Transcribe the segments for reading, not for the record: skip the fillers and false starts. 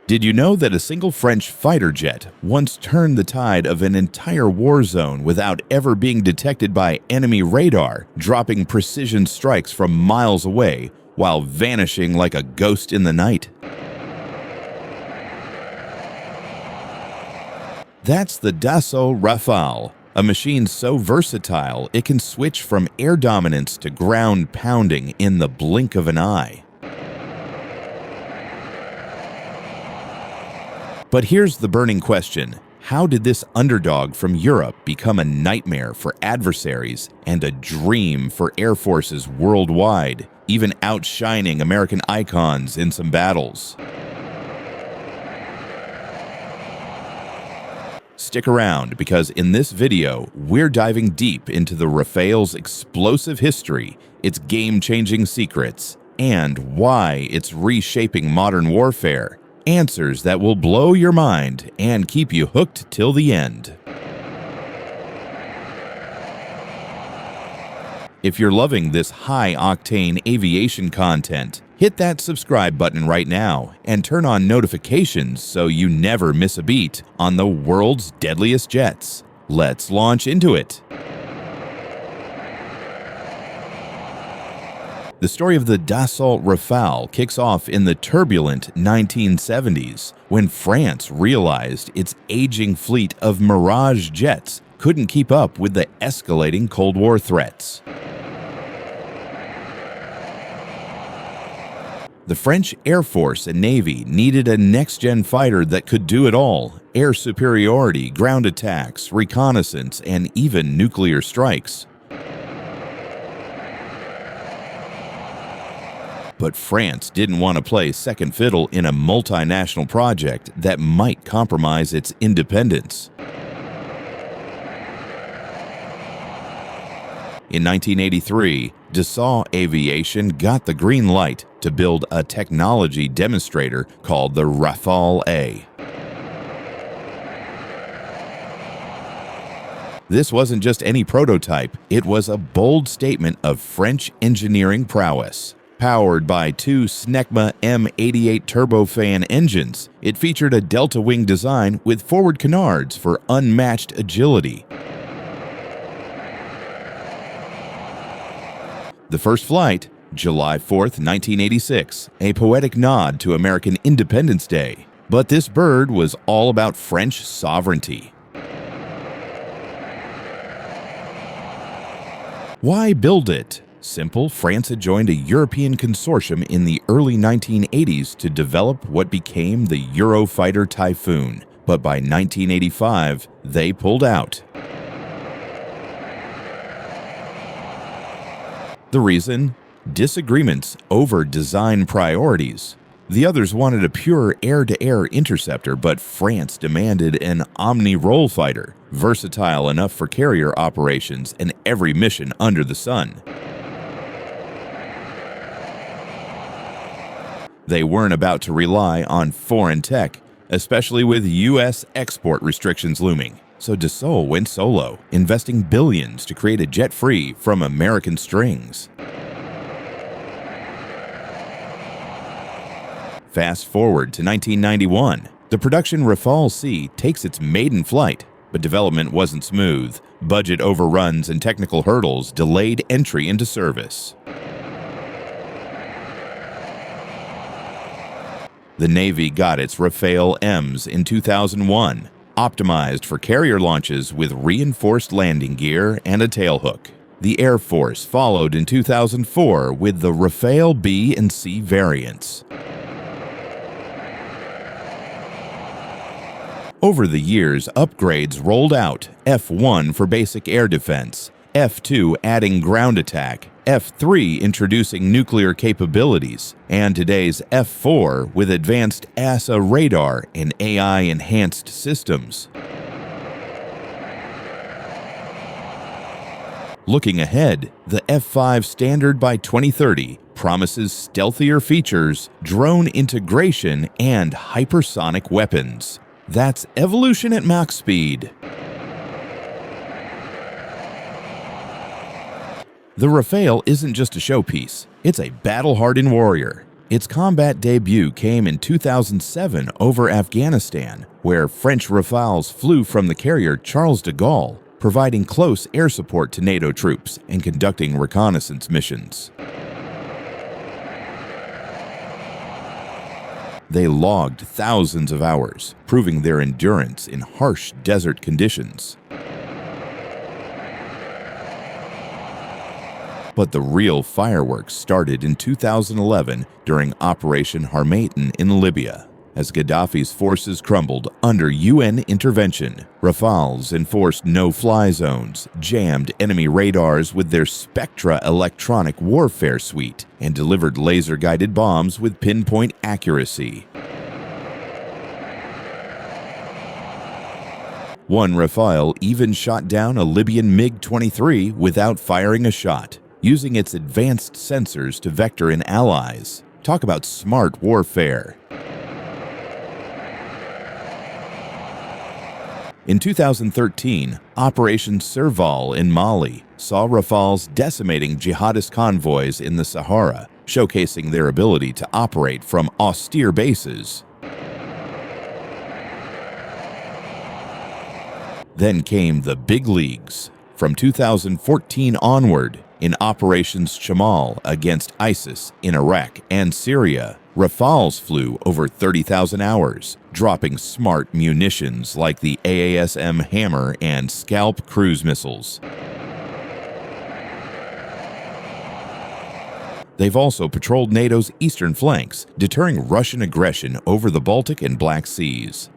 Did you know that a single French fighter jet once turned the tide of an entire war zone without ever being detected by enemy radar, dropping precision strikes from miles away while vanishing like a ghost in the night? That's the Dassault Rafale, a machine so versatile it can switch from air dominance to ground pounding in the blink of an eye. But here's the burning question. How did this underdog from Europe become a nightmare for adversaries and a dream for air forces worldwide, even outshining American icons in some battles? Stick around, because in this video, we're diving deep into the Rafale's explosive history, its game-changing secrets, and why it's reshaping modern warfare. Answers that will blow your mind and keep you hooked till the end. If you're loving this high-octane aviation content, hit that subscribe button right now and turn on notifications so you never miss a beat on the world's deadliest jets. Let's launch into it. The story of the Dassault Rafale kicks off in the turbulent 1970s when France realized its aging fleet of Mirage jets couldn't keep up with the escalating Cold War threats. The French Air Force and Navy needed a next-gen fighter that could do it all: air superiority, ground attacks, reconnaissance, and even nuclear strikes. But France didn't want to play second fiddle in a multinational project that might compromise its independence. In 1983, Dassault Aviation got the green light to build a technology demonstrator called the Rafale A. This wasn't just any prototype, it was a bold statement of French engineering prowess. Powered by two Snecma M88 turbofan engines, it featured a delta wing design with forward canards for unmatched agility. The first flight, July 4th, 1986, a poetic nod to American Independence Day. But this bird was all about French sovereignty. Why build it? Simple. France had joined a European consortium in the early 1980s to develop what became the Eurofighter Typhoon, but by 1985, they pulled out. The reason? Disagreements over design priorities. The others wanted a pure air-to-air interceptor, but France demanded an omnirole fighter, versatile enough for carrier operations and every mission under the sun. They weren't about to rely on foreign tech, especially with U.S. export restrictions looming. So Dassault went solo, investing billions to create a jet free from American strings. Fast forward to 1991. The production Rafale C takes its maiden flight, but development wasn't smooth. Budget overruns and technical hurdles delayed entry into service. The Navy got its Rafale M's in 2001, optimized for carrier launches with reinforced landing gear and a tailhook. The Air Force followed in 2004 with the Rafale B and C variants. Over the years, upgrades rolled out: F1 for basic air defense, F2 adding ground attack, F3 introducing nuclear capabilities, and today's F4 with advanced AESA radar and AI-enhanced systems. Looking ahead, the F5 standard by 2030 promises stealthier features, drone integration, and hypersonic weapons. That's evolution at Mach speed. The Rafale isn't just a showpiece, it's a battle-hardened warrior. Its combat debut came in 2007 over Afghanistan, where French Rafales flew from the carrier Charles de Gaulle, providing close air support to NATO troops and conducting reconnaissance missions. They logged thousands of hours, proving their endurance in harsh desert conditions. But the real fireworks started in 2011 during Operation Harmattan in Libya. As Gaddafi's forces crumbled under UN intervention, Rafales enforced no-fly zones, jammed enemy radars with their SPECTRA electronic warfare suite, and delivered laser-guided bombs with pinpoint accuracy. One Rafale even shot down a Libyan MiG-23 without firing a shot, using its advanced sensors to vector in allies. Talk about smart warfare. In 2013, Operation Serval in Mali saw Rafales decimating jihadist convoys in the Sahara, showcasing their ability to operate from austere bases. Then came the big leagues. From 2014 onward, in Operations Shamal against ISIS in Iraq and Syria, Rafales flew over 30,000 hours, dropping smart munitions like the AASM Hammer and Scalp cruise missiles. They've also patrolled NATO's eastern flanks, deterring Russian aggression over the Baltic and Black Seas.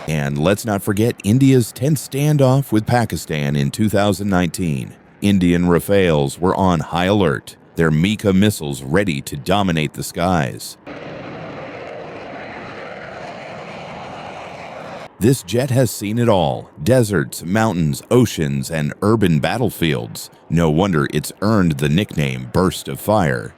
And let's not forget India's tense standoff with Pakistan in 2019. Indian Rafales were on high alert, their Mika missiles ready to dominate the skies. This jet has seen it all: deserts, mountains, oceans, and urban battlefields. No wonder it's earned the nickname Burst of Fire.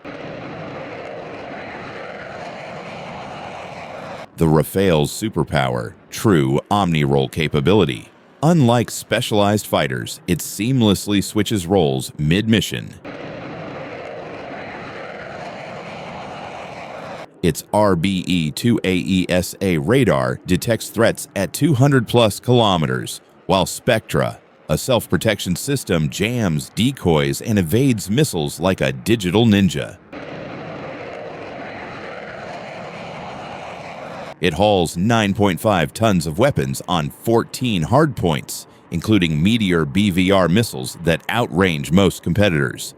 The Rafale's superpower: true omnirole capability. Unlike specialized fighters, it seamlessly switches roles mid-mission. Its RBE2 AESA radar detects threats at 200+ kilometers, while SPECTRA, a self-protection system, jams, decoys, and evades missiles like a digital ninja. It hauls 9.5 tons of weapons on 14 hardpoints, including Meteor BVR missiles that outrange most competitors.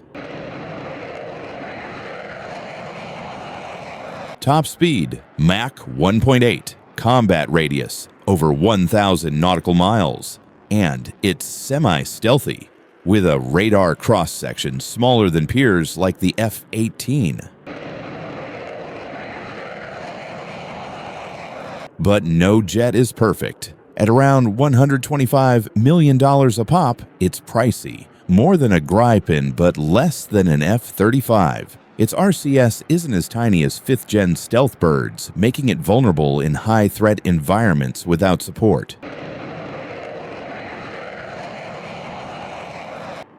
Top speed, Mach 1.8, combat radius, over 1,000 nautical miles, and it's semi-stealthy, with a radar cross-section smaller than peers like the F-18. But no jet is perfect. At around $125 million a pop, it's pricey. More than a Gripen, but less than an F-35. Its RCS isn't as tiny as 5th-gen stealth birds, making it vulnerable in high-threat environments without support.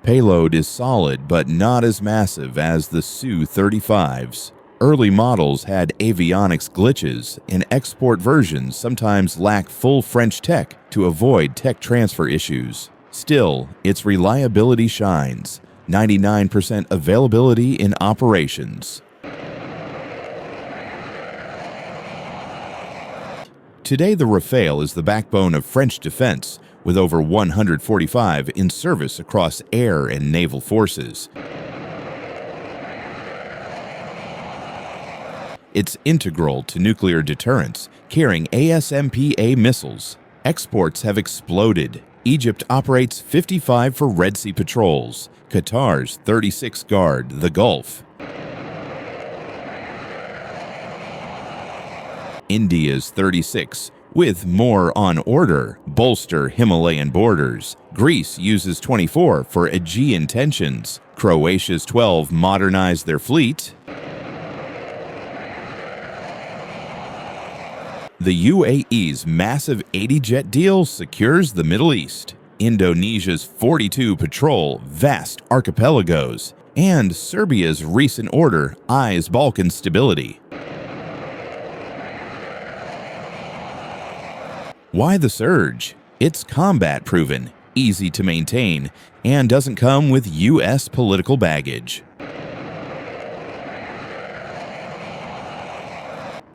Payload is solid, but not as massive as the Su-35s. Early models had avionics glitches, and export versions sometimes lack full French tech to avoid tech transfer issues. Still, its reliability shines. 99% availability in operations. Today, the Rafale is the backbone of French defense, with over 145 in service across air and naval forces. It's integral to nuclear deterrence, carrying ASMPA missiles. Exports have exploded. Egypt operates 55 for Red Sea patrols. Qatar's 36 guard the Gulf. India's 36, with more on order, bolster Himalayan borders. Greece uses 24 for Aegean tensions. Croatia's 12 modernize their fleet. The UAE's massive 80-jet deal secures the Middle East. Indonesia's 42 patrol vast archipelagos, and Serbia's recent order eyes Balkan stability. Why the surge? It's combat-proven, easy to maintain, and doesn't come with U.S. political baggage.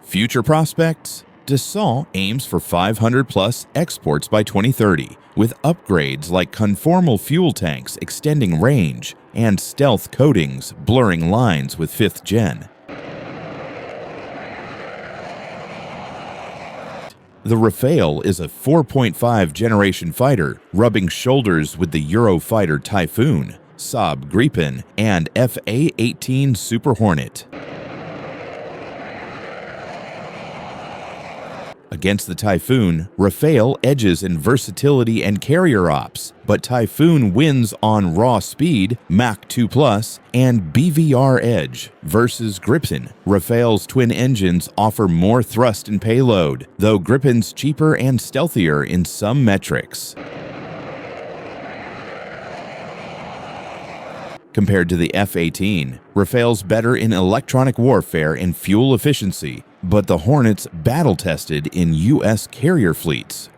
Future prospects? Dassault aims for 500-plus exports by 2030, with upgrades like conformal fuel tanks extending range and stealth coatings blurring lines with 5th gen. The Rafale is a 4.5 generation fighter, rubbing shoulders with the Eurofighter Typhoon, Saab Gripen, and Fa-18 Super Hornet. Against the Typhoon, Rafale edges in versatility and carrier ops, but Typhoon wins on raw speed, Mach 2+, and BVR edge versus Gripen. Rafale's twin engines offer more thrust and payload, though Gripen's cheaper and stealthier in some metrics. Compared to the F-18, Rafale's better in electronic warfare and fuel efficiency, but the Hornet's battle-tested in U.S. carrier fleets.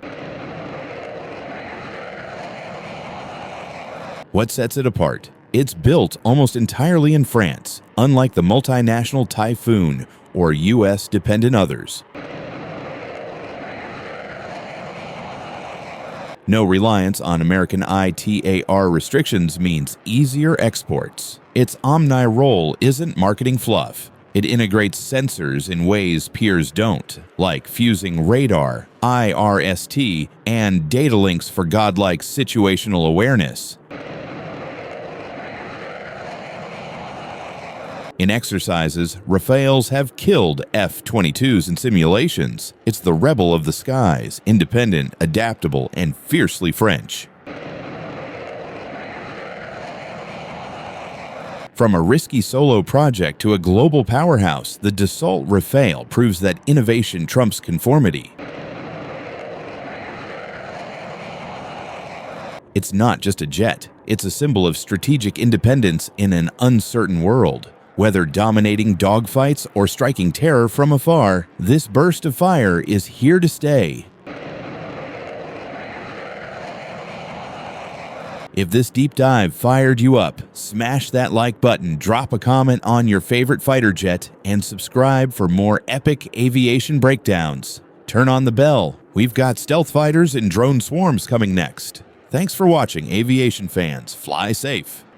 What sets it apart? It's built almost entirely in France, unlike the multinational Typhoon or U.S.-dependent others. No reliance on American ITAR restrictions means easier exports. Its omnirole isn't marketing fluff. It integrates sensors in ways peers don't, like fusing radar, IRST, and data links for godlike situational awareness. In exercises, Rafales have killed F-22s in simulations. It's the rebel of the skies, independent, adaptable, and fiercely French. From a risky solo project to a global powerhouse, the Dassault Rafale proves that innovation trumps conformity. It's not just a jet, it's a symbol of strategic independence in an uncertain world. Whether dominating dogfights or striking terror from afar, this burst of fire is here to stay. If this deep dive fired you up, smash that like button, drop a comment on your favorite fighter jet, and subscribe for more epic aviation breakdowns. Turn on the bell. We've got stealth fighters and drone swarms coming next. Thanks for watching, aviation fans. Fly safe.